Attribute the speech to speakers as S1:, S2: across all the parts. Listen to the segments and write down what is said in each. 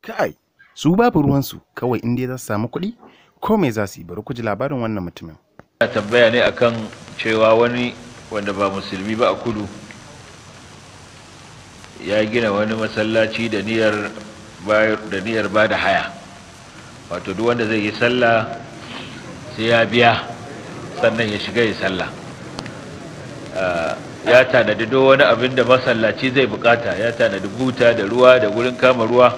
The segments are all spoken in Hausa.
S1: Kai, su babu ruwansu kawai in dai za su samu kuɗi ko me za su yi, bari ku ji labarin wannan mutumin.
S2: Ana tambaya ne akan cewa wani wanda ba musulmi ba a kudu ya gina wani masallaci da niyyar ba da haya, wato duk wanda zai yi sallah sai ya biya sannan ya shiga ya sallah. Ya tanadi duk wani abin da masallaci zai bukata, ya tanadi buta da ruwa da gurin kama ruwa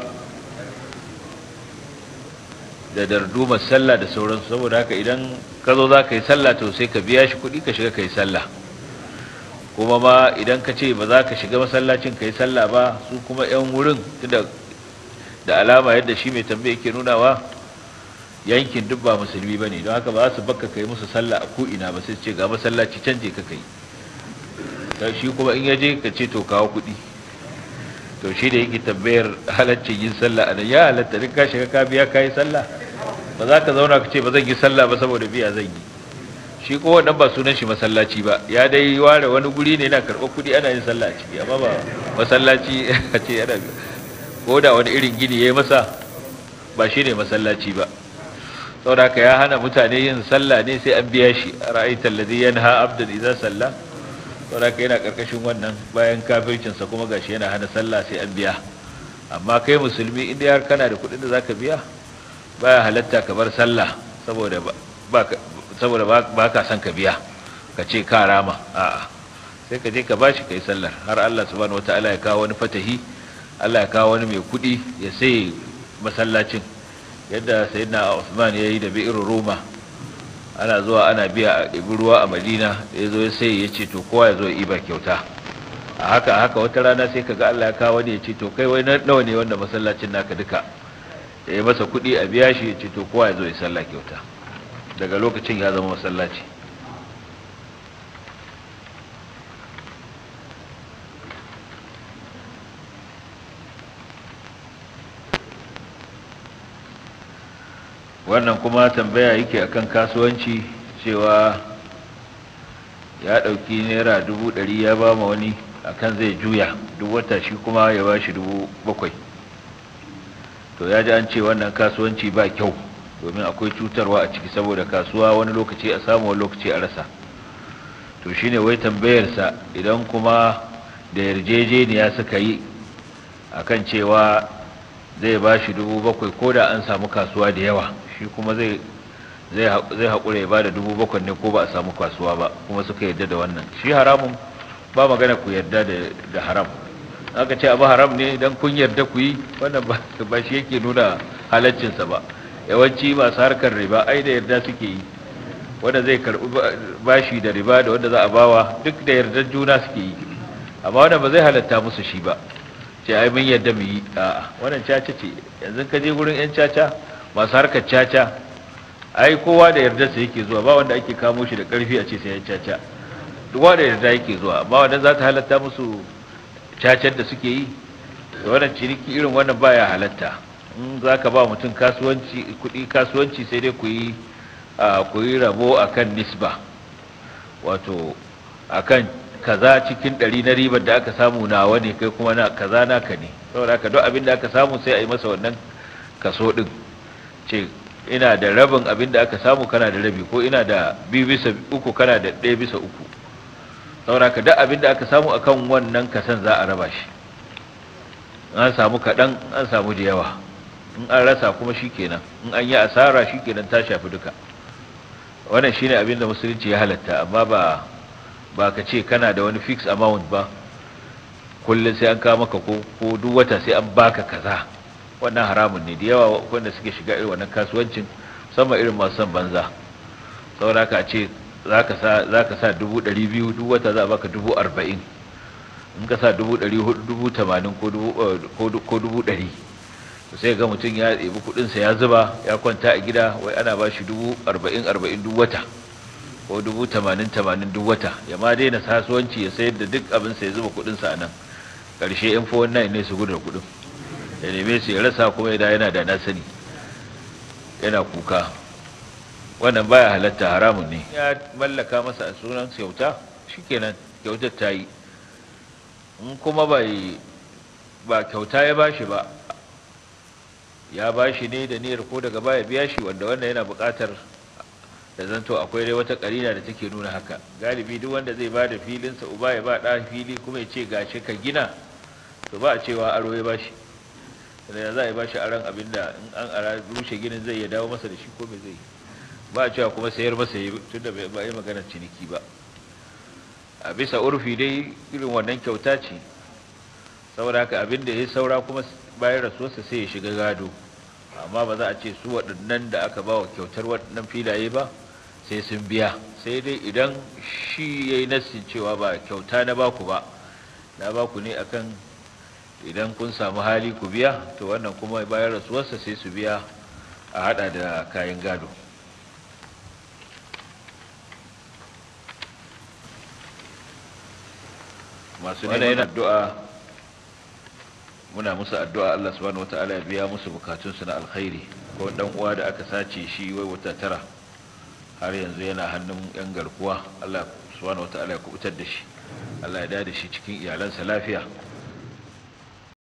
S2: da dardumar sallah da sauransu. Saboda haka idan ka zo za ka yi sallah to sai ka biya shi kuɗi ka shiga ka yi sallah. Kuma ma idan ka ce ba za ka shiga masallacin ka yi sallah ba, su kuma 'yan wurin da alama yadda shi mai tambaye yake nunawa yankin duk ba musulmi ba ne, don haka ba za su baka ka yi musu sallah a ko'ina ba, sai ce ga masallaci canje ka kai. Shi kuma in yaje ka ce to kawo kuɗi. To shi da yake tambayar halaccin yin sallah a nan, ya halatta duk ka shiga ka biya ka yi sallah, ba za ka zauna ka ce ba zan yi sallah ba saboda biya zan yi. Shi ko wannan ba sunan shi masallaci ba, ya dai ware wani guri ne yana karɓar kuɗi ana yin sallah a ciki, amma ba masallaci a ce yana ko da wani irin gini ya yi masa ba shi ne masallaci ba. Saboda haka ya hana mutane yin sallah ne sai an biya shi. Ra'aital ladhi yanha abdan idza salla, saboda haka yana karkashin wannan, bayan kafircinsa kuma gashi yana hana sallah sai an biya. Amma kai musulmi inda har kana da kuɗin da zaka biya, baya halatta ka bar sallah saboda ba ka son ka biya, ka ce ka rama. A'a, sai ka je ka bashi kai sallar har Allah subhanahu wataala ya kawo wani fatahi, Allah ya kawo wani mai kuɗi ya sai masallacin, yadda sayyidina Uthman ya yi da bi'ir Roma. Ana zuwa ana biya a ɗibi ruwa a Madina, da ya zo ya sai ya ce to kowa ya zo ya iba kyauta. A haka wata rana sai ka ga Allah ya kawo wani ya ce to kai wai nawa ne wanda masallacin naka duka, ya yi masa kuɗi a biya shi, ya ce to kowa ya zo ya sallah kyauta. Daga lokacin ya zama masallaci. Wannan kuma tambaya yake akan kasuwanci, cewa ya ɗauki naira 100,000 ya ba ma wani akan zai juya duk wata, shi kuma ya ba shi 7,000. To ya ji an ce wannan kasuwanci ba kyau, domin akwai cutarwa a ciki, saboda kasuwa wani lokaci a samu wani lokaci a rasa. To shine wai tambayarsa, idan kuma da yarjejeniya suka yi akan cewa zai ba shi 7,000 ko da an samu kasuwa da yawa, shi kuma zai haƙura ya ba da 7,000 ne ko ba a samu kasuwa ba, kuma suka yarda da wannan. Shi haramun ba magana ku yarda da haram. Aka ce abu haram ne don kun yarda ku yi, wannan ba shi yake nuna halaccinsa ba. Yawanci masu harkar riba ai da yarda suke yi, wanda zai karɓi bashi da riba da wanda za a bawa duk da yardar juna suke yi, amma wannan ba zai halatta musu shi ba. Ce ai mun yarda mu yi, a'a, wannan caca ce. Yanzu ka je gurin yan caca, masu harkar caca, ai kowa da yardarsa yake zuwa, ba wanda ake kamo shi da ƙarfi a ce sai yan caca, duk wanda yarda yake zuwa. Amma wannan za ta halatta musu cacar da suke yi? Da wannan ciniki irin wannan baya halatta. In za ka ba mutum kuɗi kasuwanci, sai dai ku yi rabo akan nisba, wato akan kaza cikin 100 na ribar da aka samu nawa ne, kai kuma na kaza naka ne. Saboda haka duk abin da aka samu sai a yi masa wannan kaso din. Ce ina da rabin abin da aka samu, kana da rabi, ko ina da 2/3 kana da 1/3. Saboda haka duk abin da aka samu akan wannan kasan za a raba shi. An samu kaɗan, an samu da yawa. In an rasa kuma shikenan, in an yi asara shikenan, ta shafi duka. Wannan shine abin da musulunci ya halatta, amma ba ka ce kana da wani fixed amount ba, kullum sai an kawo maka ko duk wata sai an baka kaza. Wannan haramun ne. Da yawa wanda suke shiga irin wannan kasuwancin, musamman irin masu son banza, saboda haka ce za ka sa 200,000 duk wata za a baka 40,000. In ka sa 400,000, 80,000 ko 100,000, sai ga mutum ya ɗebi kuɗinsa ya zuba, ya kwanta a gida, wai ana ba shi 40,000 duk wata, ko 80,000 duk wata. Ya ma daina kasuwanci, ya sayar da duk abinsa, ya zuba kuɗinsa a nan. Ƙarshe yan 419 ne su gudu da kuɗin, ya neme su ya rasa, kuma yana da na sani, yana kuka. Wannan baya halatta, haramun ne. Ya mallaka masa a sunan kyauta, shikenan, kyautar ta yi. In kuma ba kyauta ya bashi ba, ya bashi ne da niyyar ko daga baya biya shi, wanda wannan yana buƙatar da zanto akwai dai wata ƙarina da take nuna haka. Galibi duk wanda zai ba da filinsa, uba ya ba ɗa fili kuma ya ce gashi ka gina, to ba a cewa aro ya bashi, da za a yi bashi aron abin da in an ara rushe ginin zai ya dawo masa da shi ko mai zai, ba a cewa kuma sayar masa yi tun da ba yi maganar ciniki ba. A bisa urfi dai irin wannan kyauta ce, saboda haka abin da ya saura kuma bayan rasuwarsa sai ya shiga gado, amma ba za a ce su waɗannan da aka ba wa kyautar waɗannan filaye ba sai sun biya, sai dai idan shi ya yi nassin cewa ba kyauta na baku ba, na baku ne akan idan kun samu hali ku biya, to wannan kuma bayan rasuwarsa sai su biya a hada da kayan gado. Masu neman addu'a muna musu addu'a Allah subhanahu wataala ya biya musu bukatunsu na alkhairi. Ko dan uwa da aka sace shi wai wata tara har yanzu yana hannun yan garkuwa, Allah subhanahu wataala ya kubutar da shi, Allah ya dade shi cikin iyalansa lafiya.